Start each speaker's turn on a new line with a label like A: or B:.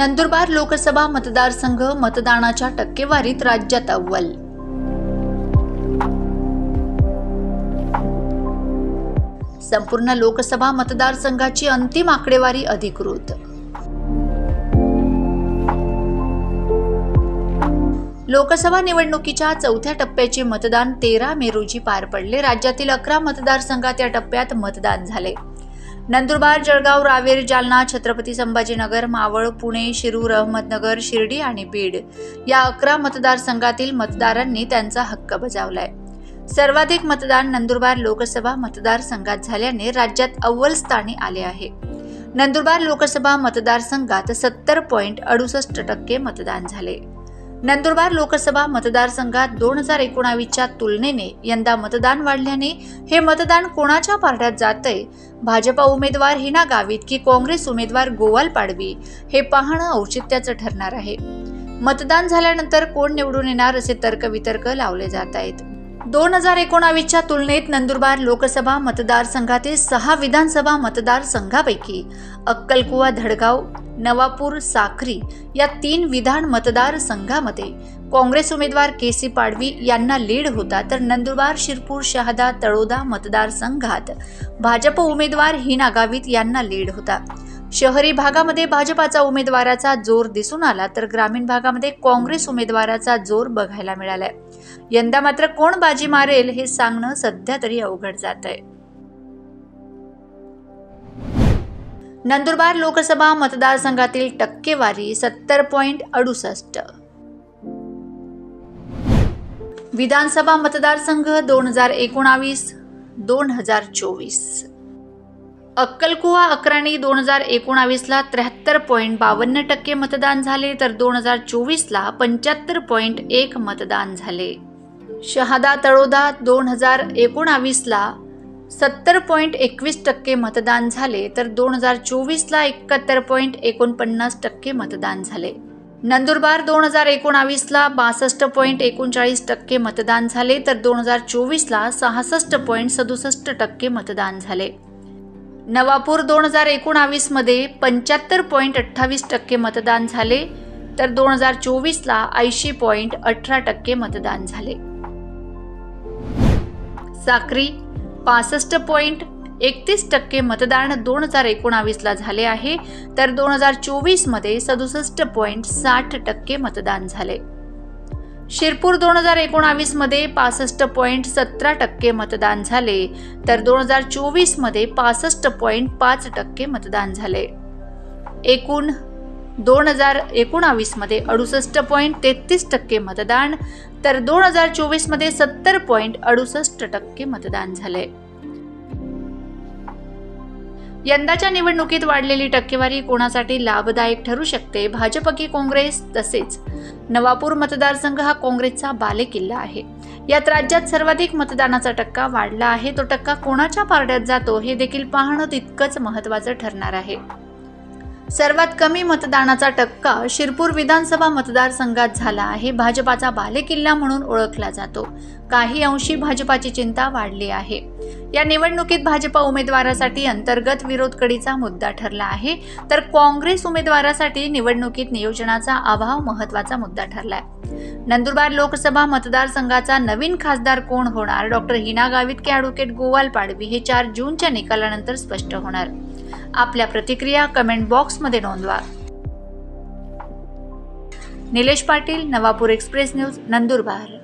A: नंदुरबार लोकसभा मतदारसंघ मतदानाच्या टक्केवारीत राज्यात अव्वल। संपूर्ण लोकसभा मतदारसंघाची अंतिम आकडेवारी अधिकृत। लोकसभा निवडणुकीच्या चौथ्या टप्प्याचे मतदान 13 मे रोजी पार पडले। राज्यातील 11 मतदारसंघात या टप्प्यात मतदान झाले। नंदुरबार, जळगाव, रावेर, जालना, छत्रपती संभाजीनगर, मावळ, पुणे, शिरूर, अहमदनगर, शिर्डी आणि बीड या 11 मतदारसंघातील मतदारांनी त्यांचा हक्क बजावलाय। सर्वाधिक मतदान नंदुरबार लोकसभा मतदारसंघात झाल्याने राज्यात अव्वल स्थानी आले आहे। नंदुरबार लोकसभा मतदारसंघात 70.68% मतदान झाले। नंदुरबार लोकसभा मतदारसंघात 2019च्या तुलनेने यंदा मतदान वाढल्याने हे मतदान कोणाच्या पारड्यात जातंय, भाजपा उमेदवार हिना गावित की काँग्रेस उमेदवार गोवाल पाडवी, हे पाहणं औचित्याचं ठरणार आहे। मतदान झाल्यानंतर कोण निवडून येणार असे तर्कवितर्क लावले जात आहेत। 2019च्या तुलनेत नंदुरबार लोकसभा मतदारसंघातील 6 विधानसभा मतदारसंघापैकी अक्कलकुवा, धडगाव, नवापूर, साक्री या 3 विधान मतदारसंघामध्ये काँग्रेस उमेदवार के.सी. पाडवी यांना लीड होता, तर नंदुरबार, शिरपूर, शहादा, तळोदा मतदारसंघात भाजप उमेदवार हिना गावित यांना लीड होता। शहरी भागामध्ये भाजपाचा उमेदवाराचा जोर दिसून आला, तर ग्रामीण भागामध्ये काँग्रेस उमेदवाराचा जोर बघायला मिळालाय। यंदा मात्र कोण बाजी मारेल हे सांगणं सध्या तरी अवघड जात आहे। नंदुरबार लोकसभा मतदारसंघातील टक्केवारी 70.68। विधानसभा मतदारसंघ 2019-2024। अक्कलकुवा अक्राणी 2019ला 73.52% मतदान झाले, तर 2024ला 75.1 मतदान झाले। शहादा तळोदा 2019ला 70.21% मतदान झाले, तर 2024ला 71.49% मतदान झाले। नंदुरबार 2019ला 62.39% मतदान झाले, तर 2024ला 66.67% मतदान झाले। नवापूर 2019मध्ये 75.28% मतदान झाले, तर 2024ला 80.18% मतदान झाले। साक्री 65.31% मतदान 2019ला झाले आहे, तर 2024मध्ये 67.60% मतदान झाले। शिरपूर 2019मध्ये 65.17% मतदान झाले, तर 2024मध्ये 65.5% मतदान झाले। एकूण 2019मध्ये 68.33% मतदान, तर 2024मध्ये 70.68% मतदान झाले। यंदाच्या निवडणुकीत वाढलेली टक्केवारी कोणासाठी लाभदायक ठरू शकते, भाजप की काँग्रेस? तसेच नवापूर मतदारसंघ हा काँग्रेसचा बालेकिल्ला आहे। यात राज्यात सर्वाधिक मतदानाचा टक्का वाढला आहे। तो टक्का कोणाच्या पारड्यात जातो हे देखील पाहणं तितकंच महत्त्वाचं ठरणार आहे। सर्वात कमी मतदानाचा टक्का शिरपूर विधानसभा मतदारसंघात झाला आहे। भाजपाचा बालेकिल्ला म्हणून ओळखला जातो। काही अंशी भाजपाची चिंता वाढली आहे। या निवडणुकीत भाजपा उमेदवारासाठी अंतर्गत विरोध कडीचा मुद्दा ठरला आहे, तर काँग्रेस उमेदवारासाठी निवडणुकीत नियोजनाचा अभाव महत्त्वाचा मुद्दा ठरलाय। नंदुरबार लोकसभा मतदारसंघाचा नवीन खासदार कोण होणार, डॉक्टर हिना गावित की ॲडव्होकेट गोवाल पाडवी, हे 4 जूनच्या निकालानंतर स्पष्ट होणार। आपल्या प्रतिक्रिया कमेंट बॉक्समध्ये नोंदवा। Nilesh Patil, Navapur express news, Nandurbar.